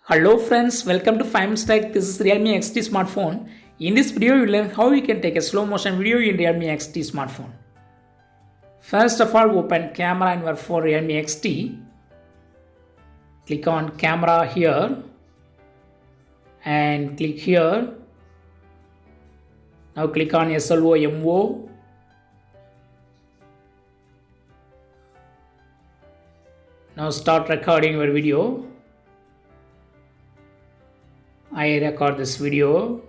Hello friends, welcome to 5 Tech. This is Realme XT smartphone. In this video, you will learn how you can take a slow motion video in Realme XT smartphone. First of all, open camera in your phone Realme XT. Click on camera here and click here. Now click on SLOMO. Now start recording your video. I record this video.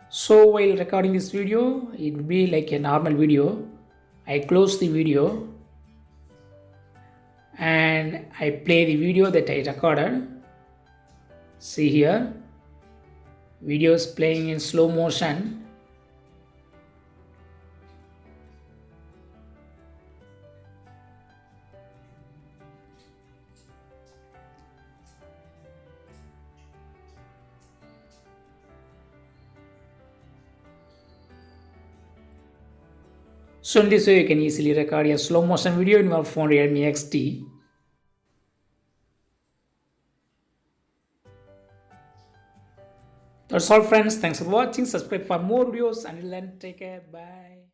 So while recording this video, it will be like a normal video. I close the video and I play the video that I recorded. See here, video is playing in slow motion. So in this way you can easily record a slow motion video in your phone Realme XT. That's all friends. Thanks for watching. Subscribe for more videos. Until then, take care. Bye.